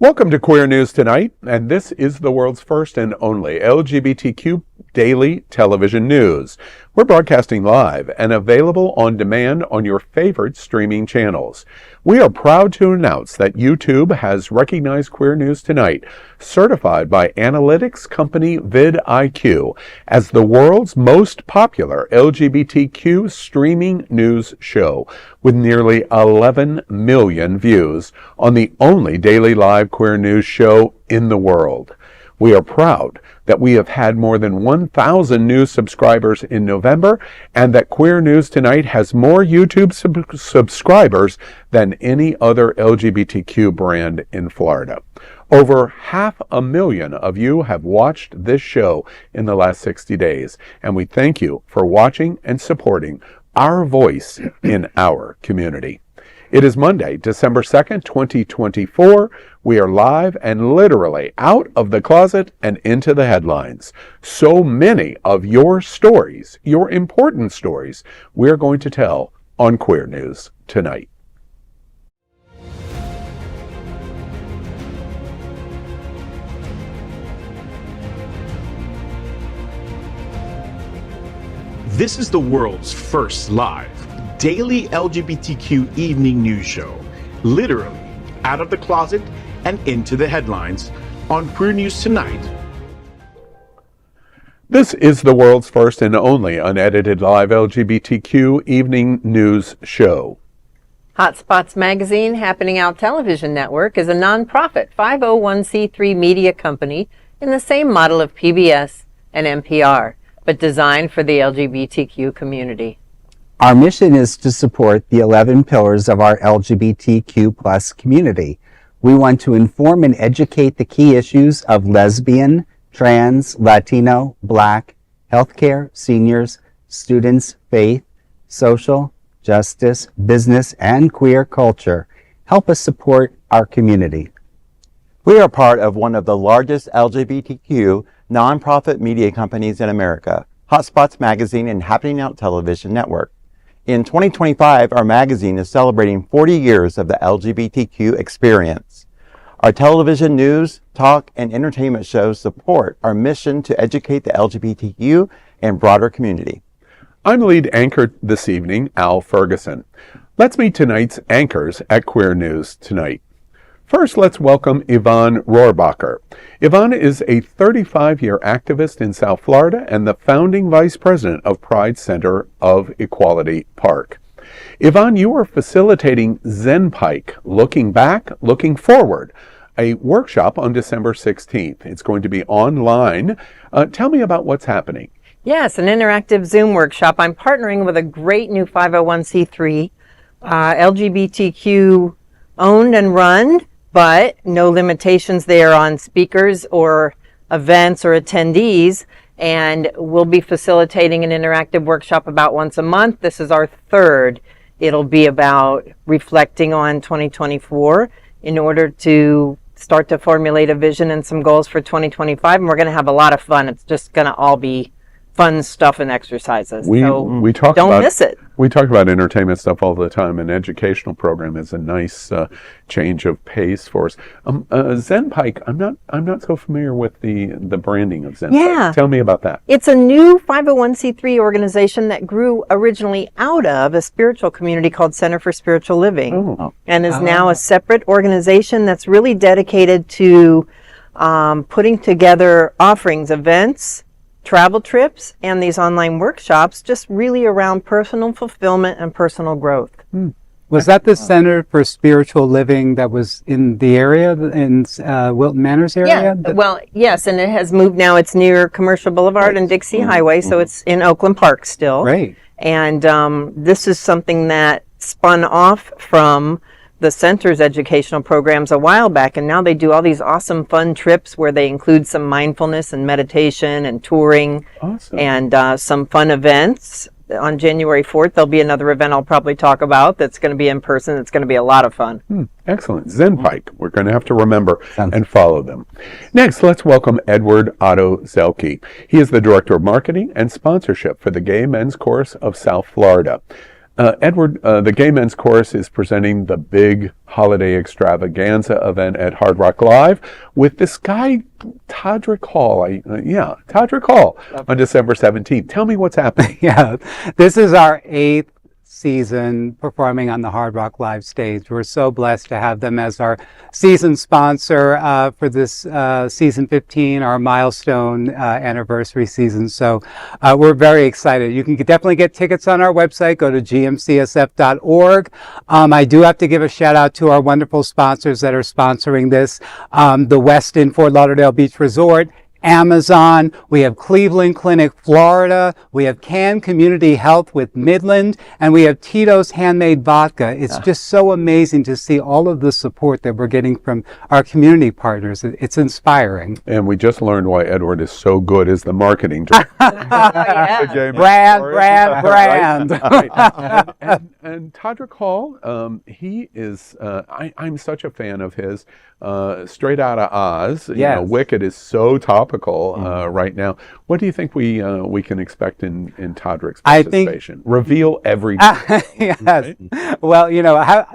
Welcome to Queer News Tonight, and this is the world's first and only LGBTQ daily television news. We're broadcasting live and available on demand on your favorite streaming channels. We are proud to announce that YouTube has recognized Queer News Tonight, certified by analytics company vidIQ, as the world's most popular LGBTQ streaming news show, with nearly 11 million views on the only daily live queer news show in the world. We are proud that we have had more than 1,000 new subscribers in November, and that Queer News Tonight has more YouTube subscribers than any other LGBTQ brand in Florida. Over 500,000 of you have watched this show in the last 60 days, and we thank you for watching and supporting our voice in our community. It is Monday, December 2nd, 2024. We are live and literally out of the closet and into the headlines. So many of your stories, your important stories, we're going to tell on Queer News Tonight. This is the world's first live daily LGBTQ evening news show, literally out of the closet and into the headlines on Queer News Tonight. This is the world's first and only unedited live LGBTQ evening news show. Hotspots Magazine Happening Out Television Network is a nonprofit 501c3 media company in the same model of PBS and NPR, but designed for the LGBTQ community. Our mission is to support the 11 pillars of our LGBTQ plus community. We want to inform and educate the key issues of lesbian, trans, Latino, Black, healthcare, seniors, students, faith, social, justice, business, and queer culture. Help us support our community. We are part of one of the largest LGBTQ nonprofit media companies in America, Hotspots Magazine and Happening Out Television Network. In 2025, our magazine is celebrating 40 years of the LGBTQ experience. Our television news, talk, and entertainment shows support our mission to educate the LGBTQ and broader community. I'm lead anchor this evening, Al Ferguson. Let's meet tonight's anchors at Queer News Tonight. First, let's welcome Yvonne Rohrbacher. Yvonne is a 35-year activist in South Florida and the founding vice president of Pride Center of Equality Park. Yvonne, you are facilitating Zen Pike, Looking Back, Looking Forward, a workshop on December 16th. It's going to be online. Tell me about what's happening. Yes, an interactive Zoom workshop. I'm partnering with a great new 501c3, LGBTQ owned and run, but no limitations there on speakers or events or attendees. And we'll be facilitating an interactive workshop about once a month. This is our third. It'll be about reflecting on 2024 in order to start to formulate a vision and some goals for 2025. And we're going to have a lot of fun. It's just going to all be fun stuff and exercises. We talk don't about, miss it. We talk about entertainment stuff all the time. An educational program is a nice change of pace for us. Zen Pike, I'm not so familiar with the branding of Zen Pike. Tell me about that. It's a new 501c3 organization that grew originally out of a spiritual community called Center for Spiritual Living, and is now a separate organization that's really dedicated to putting together offerings, events, travel trips, and these online workshops, just really around personal fulfillment and personal growth. Was that the Center for Spiritual Living that was in the area, in Wilton Manors area? Yeah, well, yes, and it has moved now. It's near Commercial Boulevard and Dixie Highway, so it's in Oakland Park still. Great. And this is something that spun off from the center's educational programs a while back, and now they do all these awesome fun trips where they include some mindfulness and meditation and touring. Awesome. And some fun events. On January 4th, there'll be another event I'll probably talk about that's going to be in person. It's going to be a lot of fun. Excellent. Zen Pike. We're going to have to remember and follow them. Next, let's welcome Edward Otto Zielke. He is the Director of Marketing and Sponsorship for the Gay Men's Chorus of South Florida. Edward, the Gay Men's Chorus is presenting the big holiday extravaganza event at Hard Rock Live with this guy, Todrick Hall. Todrick Hall on December 17th. Tell me what's happening. Yeah, this is our 8th season performing on the Hard Rock Live stage. We're so blessed to have them as our season sponsor for this season 15, our milestone anniversary season. So we're very excited. You can definitely get tickets on our website. Go to gmcsf.org. I do have to give a shout out to our wonderful sponsors that are sponsoring this. The Westin Fort Lauderdale Beach Resort, Amazon, we have Cleveland Clinic, Florida, we have Cann Community Health with Midland, and we have Tito's Handmade Vodka. It's just so amazing to see all of the support that we're getting from our community partners. It's inspiring. And we just learned why Edward is so good as the marketing director. Brand. And Todrick Hall, he is, I'm such a fan of his. Straight out of Oz, Yes. Wicked is so topical right now. What do you think we can expect in Todrick's participation? Reveal every Yes. Right? Well,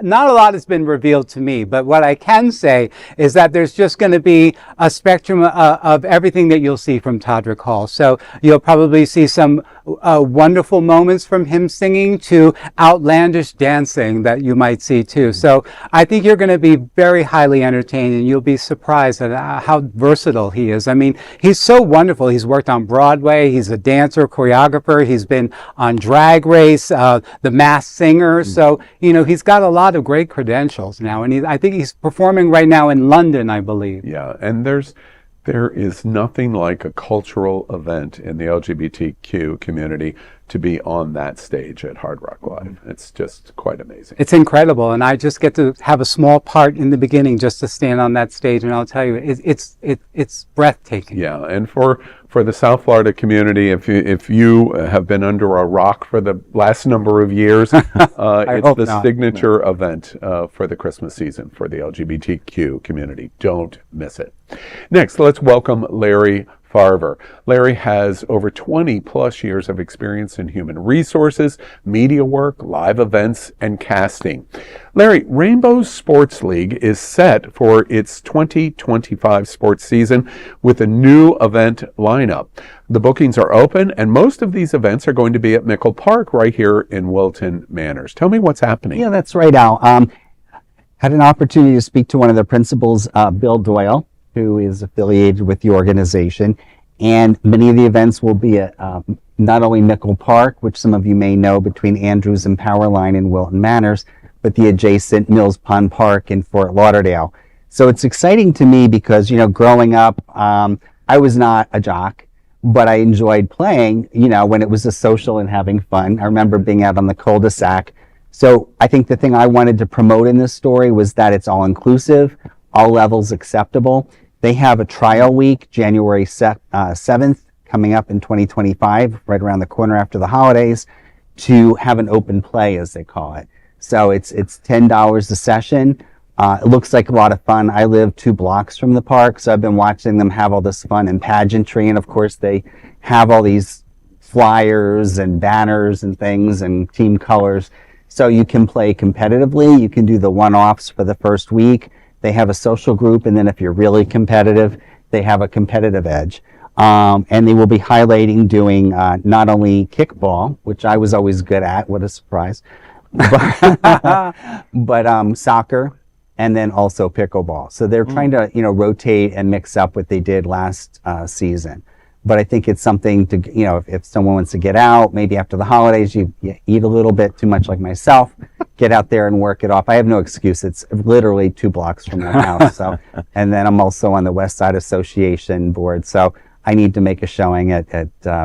not a lot has been revealed to me, but what I can say is that there's just going to be a spectrum of everything that you'll see from Todrick Hall. So you'll probably see some wonderful moments from him singing to outlandish dancing that you might see too. So I think you're going to be very highly entertained, and you'll be surprised at how versatile he is. I mean, he's so wonderful. He's worked on Broadway. He's a dancer, choreographer. He's been on Drag Race, The Masked Singer. So, he's got a lot of great credentials now. And I think he's performing right now in London, I believe. Yeah, and there is nothing like a cultural event in the LGBTQ community to be on that stage at Hard Rock Live. It's just quite amazing. It's incredible, and I just get to have a small part in the beginning just to stand on that stage, and I'll tell you, it's breathtaking. Yeah, and for the South Florida community, if you have been under a rock for the last number of years, it's the signature event for the Christmas season for the LGBTQ community. Don't miss it. Next, let's welcome Larry Farver. Larry has over 20 plus years of experience in human resources, media work, live events, and casting. Larry, Rainbow Sports League is set for its 2025 sports season with a new event lineup. The bookings are open, and most of these events are going to be at Mickle Park right here in Wilton Manors. Tell me what's happening. Yeah, that's right, Al. Had an opportunity to speak to one of the principals, Bill Doyle, who is affiliated with the organization. And many of the events will be at not only Mickle Park, which some of you may know between Andrews and Powerline in Wilton Manors, but the adjacent Mills Pond Park in Fort Lauderdale. So it's exciting to me because, growing up, I was not a jock, but I enjoyed playing, when it was a social and having fun. I remember being out on the cul-de-sac. So I think the thing I wanted to promote in this story was that it's all inclusive, all levels acceptable. They have a trial week, January 7th, coming up in 2025, right around the corner after the holidays, to have an open play, as they call it. So it's $10 a session. It looks like a lot of fun. I live 2 blocks from the park, so I've been watching them have all this fun and pageantry. And of course, they have all these flyers and banners and things and team colors. So you can play competitively. You can do the one-offs for the first week. They have a social group, and then if you're really competitive, they have a competitive edge. And they will be highlighting doing not only kickball, which I was always good at, what a surprise, but soccer, and then also pickleball. So they're trying to, rotate and mix up what they did last season. But I think it's something to, if someone wants to get out, maybe after the holidays, you eat a little bit too much like myself, get out there and work it off. I have no excuse. It's literally 2 blocks from my house. So, and then I'm also on the West Side Association board. So I need to make a showing at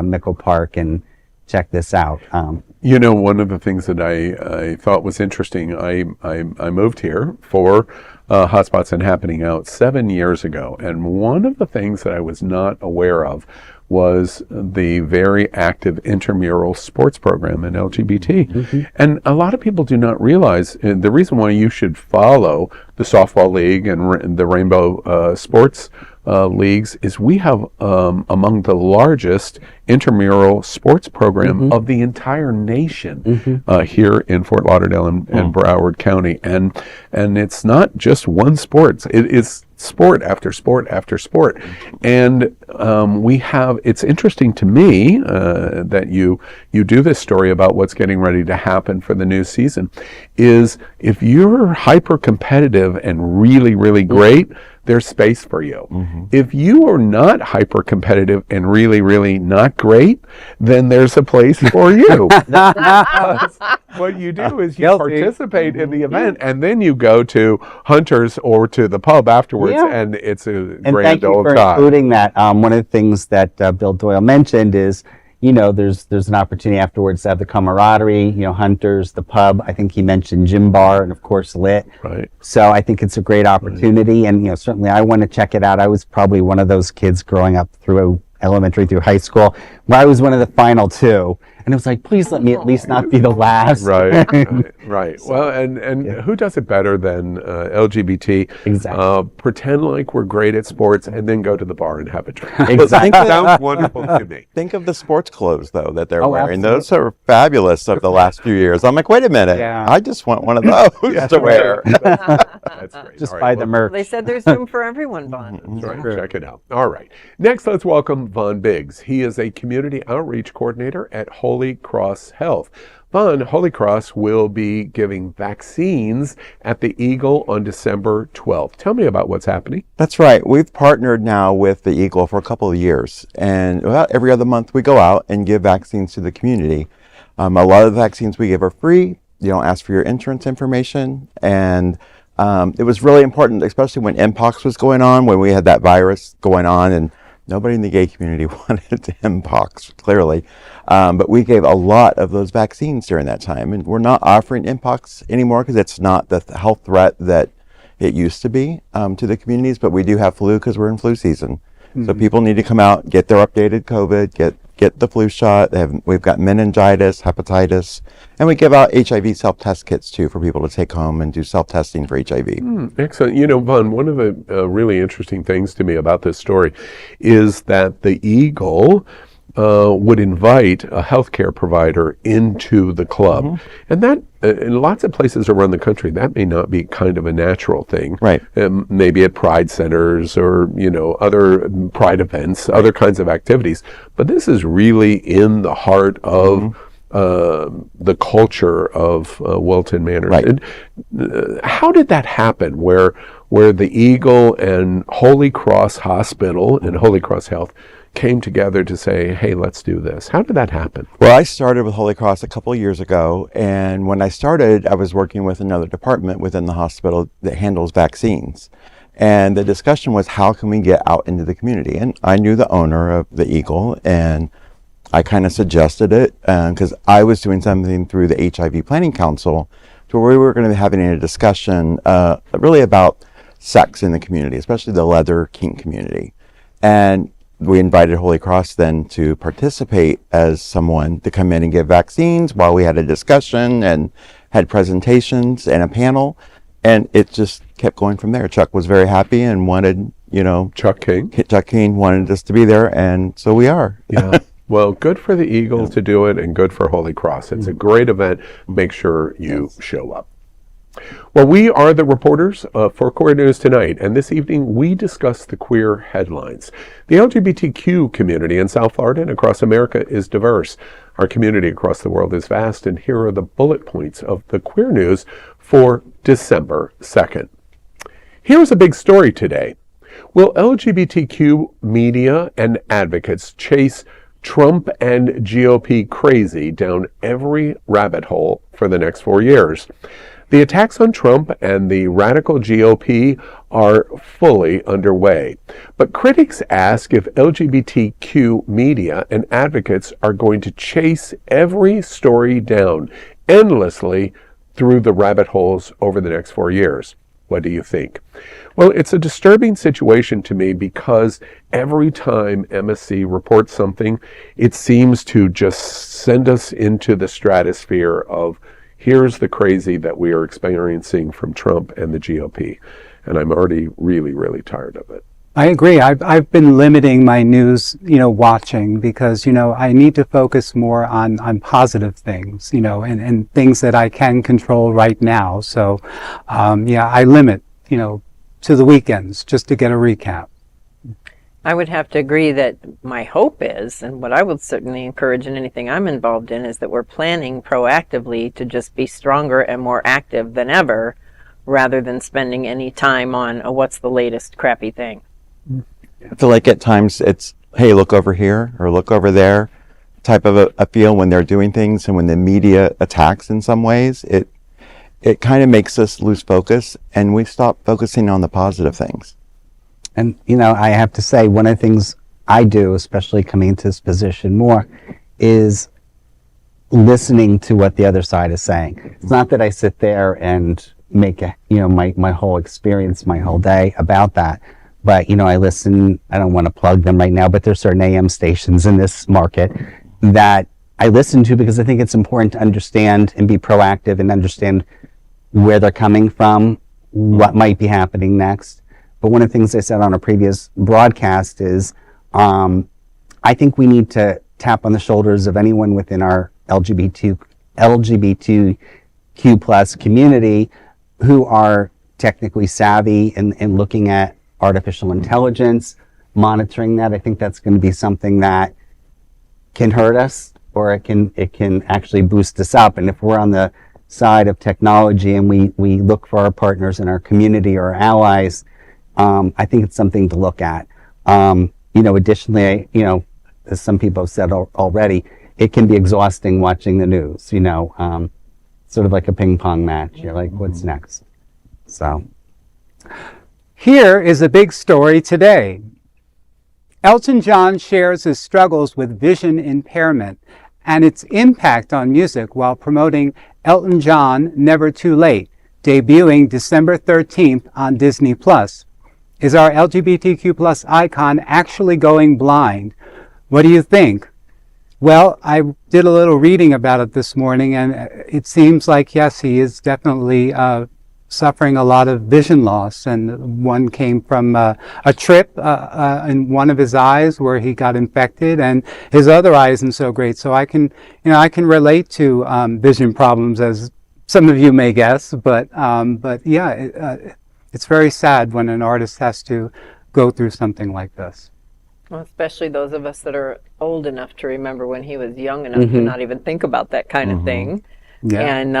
Mickle Park and check this out. One of the things that I thought was interesting, I moved here for Hotspots and Happening Out 7 years ago. And one of the things that I was not aware of was the very active intramural sports program in LGBT. Mm-hmm. And a lot of people do not realize the reason why you should follow the Softball League and the Rainbow Sports leagues is we have among the largest intramural sports program of the entire nation here in Fort Lauderdale and Broward County, and it's not just one sport; it is sport after sport after sport, and we have. It's interesting to me that you do this story about what's getting ready to happen for the new season. Is if you're hyper competitive and really, really great, there's space for you. If you are not hyper competitive and really, really not great, then there's a place for you. What you do is you participate in the event, and then you go to Hunter's or to the pub afterwards, and it's a grand old time. Thank you for including that. One of the things that Bill Doyle mentioned is, there's an opportunity afterwards to have the camaraderie, Hunter's, the pub. I think he mentioned Gym Bar and, of course, Lit. Right. So I think it's a great opportunity. And, certainly I want to check it out. I was probably one of those kids growing up through elementary through high school where I was one of the final two. And it was like, please let me at least not be the last. Right. Well, and who does it better than LGBT? Exactly. Pretend like we're great at sports and then go to the bar and have a drink. Exactly. Sounds wonderful to me. Think of the sports clothes, though, that they're wearing. Absolutely. Those are fabulous of the last few years. I'm like, wait a minute. Yeah. I just want one of those to wear. That's great. Just All right, buy the merch. They said there's room for everyone, Vaughn. That's right. Check it out. All right. Next, let's welcome Vaughn Biggs. He is a community outreach coordinator at Holy Cross Health. Vaughn, Holy Cross will be giving vaccines at the Eagle on December 12th. Tell me about what's happening. That's right. We've partnered now with the Eagle for a couple of years. And about every other month we go out and give vaccines to the community. A lot of the vaccines we give are free. You don't ask for your insurance information. And it was really important, especially when Mpox was going on, when we had that virus going on, and nobody in the gay community wanted Mpox, clearly. But we gave a lot of those vaccines during that time. And we're not offering Mpox anymore because it's not the health threat that it used to be to the communities. But we do have flu because we're in flu season. So people need to come out, get their updated COVID, get the flu shot. We've got meningitis, hepatitis, and we give out HIV self-test kits too for people to take home and do self-testing for HIV. Excellent. Vaughn, one of the really interesting things to me about this story is that the Eagle would invite a healthcare provider into the club. And that, in lots of places around the country, that may not be kind of a natural thing. Right. Maybe at Pride centers or, other Pride events, other kinds of activities. But this is really in the heart of the culture of Wilton Manor. Right. And, how did that happen where the Eagle and Holy Cross Hospital and Holy Cross Health came together to say, hey, let's do this? How did that happen? Well, I started with Holy Cross a couple of years ago, and when I started, I was working with another department within the hospital that handles vaccines. And the discussion was, how can we get out into the community? And I knew the owner of the Eagle, and I kind of suggested it because I was doing something through the HIV Planning Council to where we were going to be having a discussion really about sex in the community, especially the leather kink community. And we invited Holy Cross then to participate as someone to come in and give vaccines while we had a discussion and had presentations and a panel. And it just kept going from there. Chuck was very happy and wanted, Chuck King wanted us to be there. And so we are. Yeah. Well, good for the Eagle to do it and good for Holy Cross. It's a great event. Make sure you show up. Well, we are the reporters for Queer News Tonight, and this evening we discuss the queer headlines. The LGBTQ community in South Florida and across America is diverse. Our community across the world is vast, and here are the bullet points of the queer news for December 2nd. Here's a big story today. Will LGBTQ media and advocates chase Trump and GOP crazy down every rabbit hole for the next 4 years? The attacks on Trump and the radical GOP are fully underway. But critics ask if LGBTQ media and advocates are going to chase every story down endlessly through the rabbit holes over the next 4 years. What do you think? Well, it's a disturbing situation to me because every time MSC reports something, it seems to just send us into the stratosphere of here's the crazy that we are experiencing from Trump and the GOP. And I'm already really, really tired of it. I agree. I've been limiting my news, watching because, I need to focus more on positive things, and things that I can control right now. So, I limit, to the weekends just to get a recap. I would have to agree that my hope is, and what I would certainly encourage in anything I'm involved in, is that we're planning proactively to just be stronger and more active than ever, rather than spending any time on, what's the latest crappy thing. I feel like at times it's, hey, look over here or look over there type of a feel when they're doing things, and when the media attacks in some ways, it kind of makes us lose focus and we stop focusing on the positive things. And, I have to say, one of the things I do, especially coming into this position more, is listening to what the other side is saying. It's not that I sit there and make my whole experience, my whole day about that. But, I listen, I don't want to plug them right now, but there's certain AM stations in this market that I listen to because I think it's important to understand and be proactive and understand where they're coming from, what might be happening next. But one of the things I said on a previous broadcast is, I think we need to tap on the shoulders of anyone within our LGBTQ plus community who are technically savvy and looking at artificial intelligence, monitoring that. I think that's going to be something that can hurt us, or it can actually boost us up. And if we're on the side of technology and we look for our partners in our community or our allies, I think it's something to look at. Additionally, as some people have said already, it can be exhausting watching the news, sort of like a ping pong match. You're like, what's next? So Here is a big story today. Elton John shares his struggles with vision impairment and its impact on music while promoting Elton John Never Too Late, debuting December 13th on Disney+. Is our LGBTQ plus icon actually going blind? What do you think? Well, I did a little reading about it this morning, and it seems like, yes, he is definitely suffering a lot of vision loss. And one came from a trip in one of his eyes where he got infected, and his other eye isn't so great. So I can relate to vision problems, as some of you may guess. But yeah, it's very sad when an artist has to go through something like this. Well, especially those of us that are old enough to remember when he was young enough to not even think about that kind of thing. Yeah. And,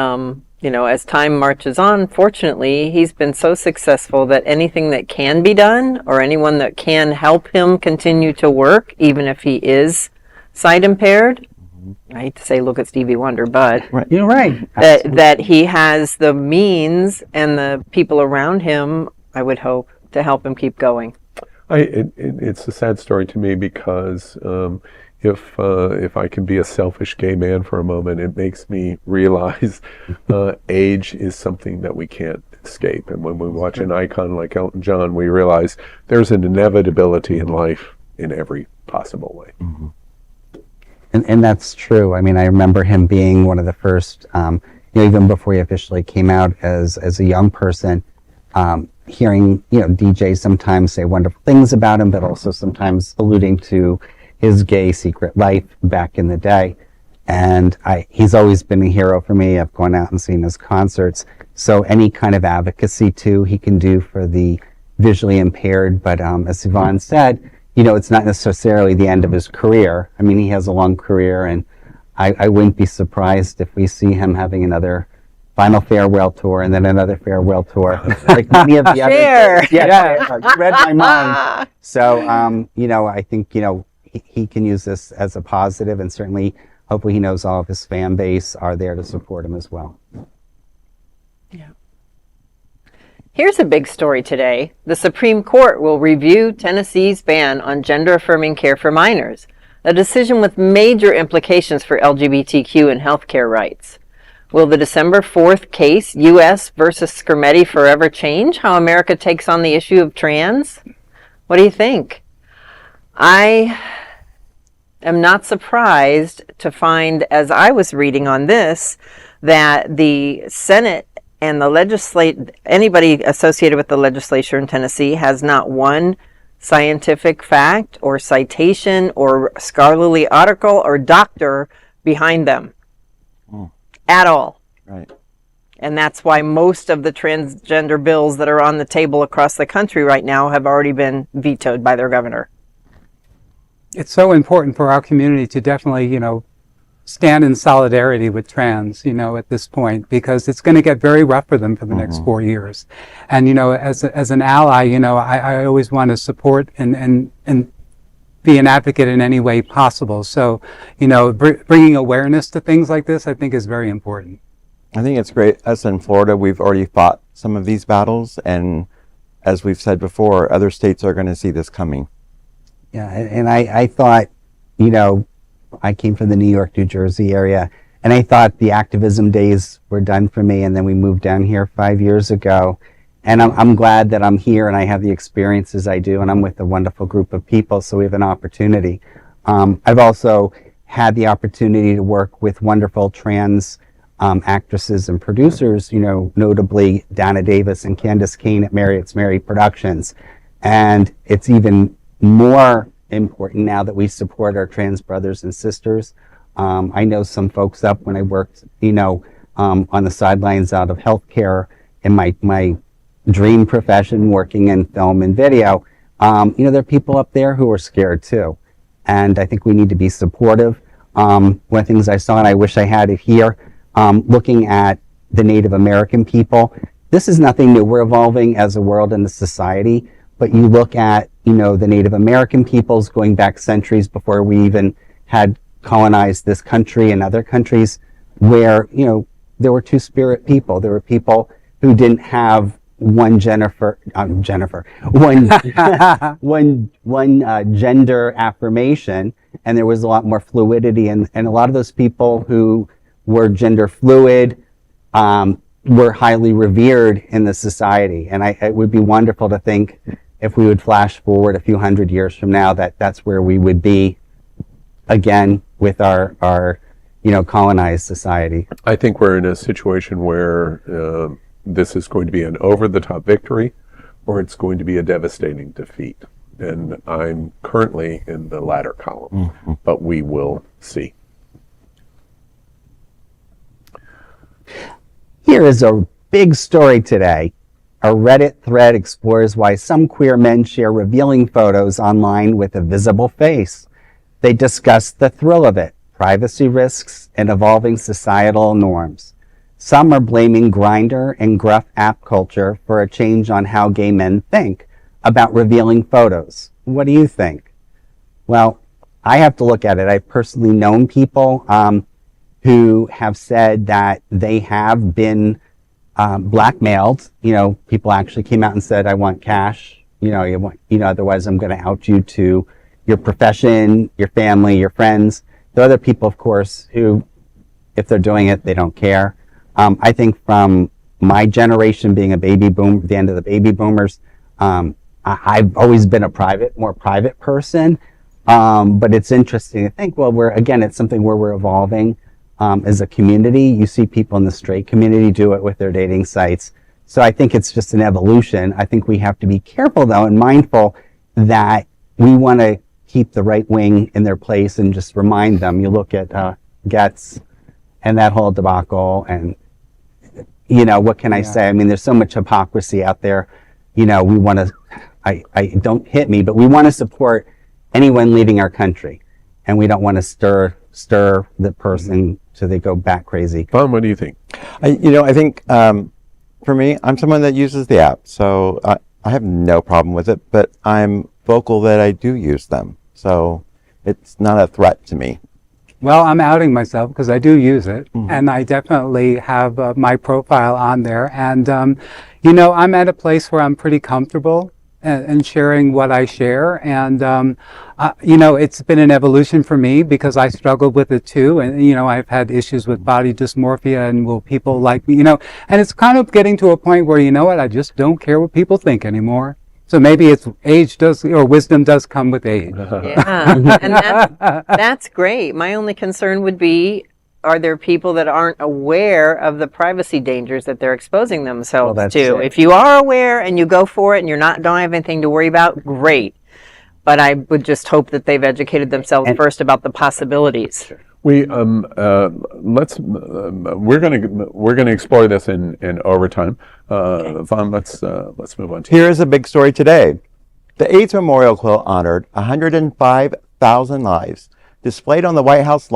as time marches on, fortunately, he's been so successful that anything that can be done, or anyone that can help him continue to work, even if he is sight impaired, I hate to say look at Stevie Wonder, but right. You're right. that he has the means and the people around him, I would hope, to help him keep going. It's a sad story to me because if I can be a selfish gay man for a moment, it makes me realize age is something that we can't escape. And when we watch an icon like Elton John, we realize there's an inevitability in life in every possible way. Mm-hmm. And that's true. I mean, I remember him being one of the first, even before he officially came out as a young person, hearing, DJs sometimes say wonderful things about him, but also sometimes alluding to his gay secret life back in the day. And he's always been a hero for me. I've gone out and seen his concerts. So any kind of advocacy too he can do for the visually impaired. But as Yvonne said, it's not necessarily the end of his career. I mean, he has a long career, and I wouldn't be surprised if we see him having another final farewell tour and then another farewell tour, like many of the others. Yeah, you read my mind. So, I think, he can use this as a positive, and certainly, hopefully he knows all of his fan base are there to support him as well. Yeah. Here's a big story today. The Supreme Court will review Tennessee's ban on gender-affirming care for minors, a decision with major implications for LGBTQ and healthcare rights. Will the December 4th case, U.S. versus Skermetti, forever change how America takes on the issue of trans? What do you think? I am not surprised to find, as I was reading on this, that the Senate and the anybody associated with the legislature in Tennessee has not one scientific fact or citation or scholarly article or doctor behind them at all. Right. And that's why most of the transgender bills that are on the table across the country right now have already been vetoed by their governor. It's so important for our community to definitely, stand in solidarity with trans, at this point, because it's going to get very rough for them for the next 4 years. And, as an ally, I always want to support and be an advocate in any way possible. So, bringing awareness to things like this, I think, is very important. I think it's great. Us in Florida, we've already fought some of these battles. And as we've said before, other states are going to see this coming. Yeah, and I thought, I came from the New York, New Jersey area, and I thought the activism days were done for me, and then we moved down here 5 years ago. And I'm glad that I'm here and I have the experiences I do, and I'm with a wonderful group of people, so we have an opportunity. I've also had the opportunity to work with wonderful trans actresses and producers, notably Dana Davis and Candace Kane at Marriott's Mary Productions. And it's even more important now that we support our trans brothers and sisters. I know some folks up when I worked, on the sidelines out of healthcare in my dream profession, working in film and video. There are people up there who are scared too. And I think we need to be supportive. One of the things I saw, and I wish I had it here, looking at the Native American people, this is nothing new. We're evolving as a world and a society. But you look at, the Native American peoples going back centuries before we even had colonized this country and other countries where, there were two-spirit people. There were people who didn't have one gender affirmation, and there was a lot more fluidity. And a lot of those people who were gender fluid were highly revered in the society. And it would be wonderful to think, if we would flash forward a few hundred years from now, that's where we would be again with our colonized society. I think we're in a situation where this is going to be an over-the-top victory, or it's going to be a devastating defeat. And I'm currently in the latter column, but we will see. Here is a big story today. A Reddit thread explores why some queer men share revealing photos online with a visible face. They discuss the thrill of it, privacy risks, and evolving societal norms. Some are blaming Grindr and gruff app culture for a change on how gay men think about revealing photos. What do you think? Well, I have to look at it. I've personally known people who have said that they have been blackmailed. People actually came out and said, I want cash, otherwise I'm going to out you to your profession, your family, your friends. There are other people, of course, who, if they're doing it, they don't care. I think from my generation being the end of the baby boomers, I've always been a more private person. But it's interesting to think, it's something where we're evolving. As a community, you see people in the straight community do it with their dating sites. So I think it's just an evolution. I think we have to be careful, though, and mindful that we want to keep the right wing in their place and just remind them. You look at Getz and that whole debacle, and, what can I say? I mean, there's so much hypocrisy out there. We want to, don't hit me, but we want to support anyone leaving our country. And we don't want to stir the person so they go back crazy. Tom, what do you think? I think for me, I'm someone that uses the app, so I have no problem with it, but I'm vocal that I do use them. So it's not a threat to me. Well, I'm outing myself because I do use it, and I definitely have my profile on there. And, I'm at a place where I'm pretty comfortable and sharing what I share. And, it's been an evolution for me because I struggled with it too. And, I've had issues with body dysmorphia and will people like me, and it's kind of getting to a point where, I just don't care what people think anymore. So maybe it's wisdom does come with age. Yeah, and that's great. My only concern would be, are there people that aren't aware of the privacy dangers that they're exposing themselves to? If you are aware and you go for it and don't have anything to worry about, great. but I would just hope that they've educated themselves first about the possibilities. We we're gonna explore this in overtime. Yvonne, let's move on. Here is a big story today. The AIDS Memorial Quilt honored 105,000 lives, displayed on the White House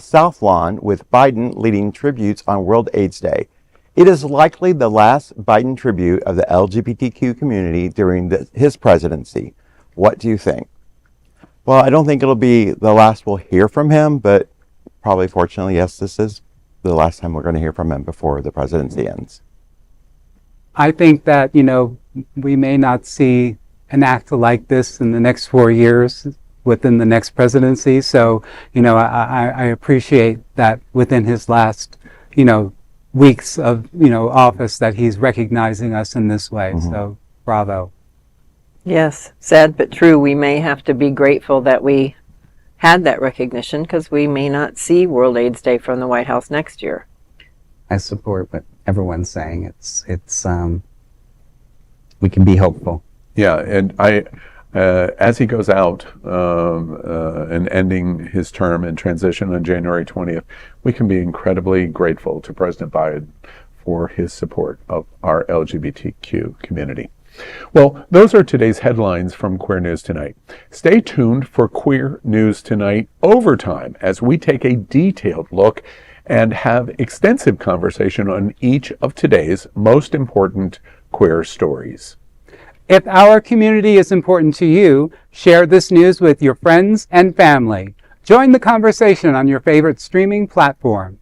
South Lawn, with Biden leading tributes on World AIDS Day. It is likely the last Biden tribute of the LGBTQ community during his presidency. What do you think? Well, I don't think it'll be the last we'll hear from him, but probably, fortunately, yes, this is the last time we're going to hear from him before the presidency ends. I think that, we may not see an act like this in the next 4 years within the next presidency. So, I appreciate that within his last, weeks of, office, that he's recognizing us in this way. Mm-hmm. So, bravo. Yes, sad but true. We may have to be grateful that we had that recognition, because we may not see World AIDS Day from the White House next year. I support what everyone's saying. It's we can be hopeful. Yeah, and as he goes out and ending his term and transition on January 20th, we can be incredibly grateful to President Biden for his support of our LGBTQ community. Well, those are today's headlines from Queer News Tonight. Stay tuned for Queer News Tonight Overtime as we take a detailed look and have extensive conversation on each of today's most important queer stories. If our community is important to you, share this news with your friends and family. Join the conversation on your favorite streaming platform.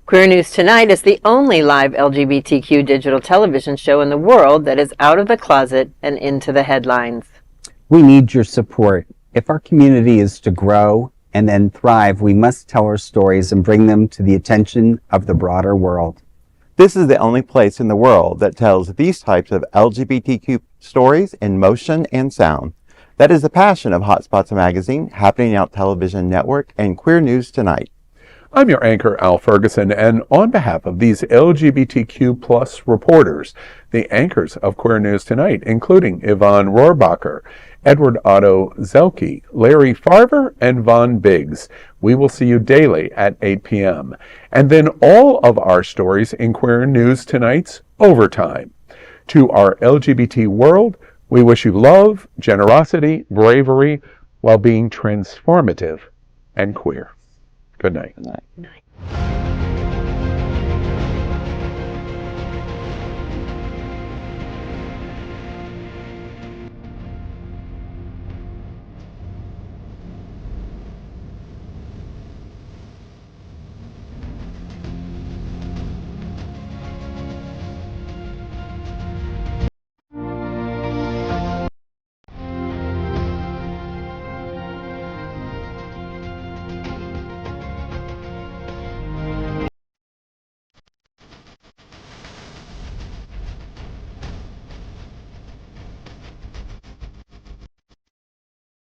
Queer News Tonight is the only live LGBTQ digital television show in the world that is out of the closet and into the headlines. We need your support. If our community is to grow and then thrive, we must tell our stories and bring them to the attention of the broader world. This is the only place in the world that tells these types of LGBTQ stories in motion and sound. That is the passion of Hotspots Magazine, Happening Out Television Network, and Queer News Tonight. I'm your anchor, Al Ferguson, and on behalf of these LGBTQ plus reporters, the anchors of Queer News Tonight, including Yvonne Rohrbacher, Edward Otto Zielke, Larry Farver, and Von Biggs, we will see you daily at 8 p.m. And then all of our stories in Queer News Tonight's Overtime. To our LGBT world, we wish you love, generosity, bravery, while being transformative and queer. Good night. Good night. Good night.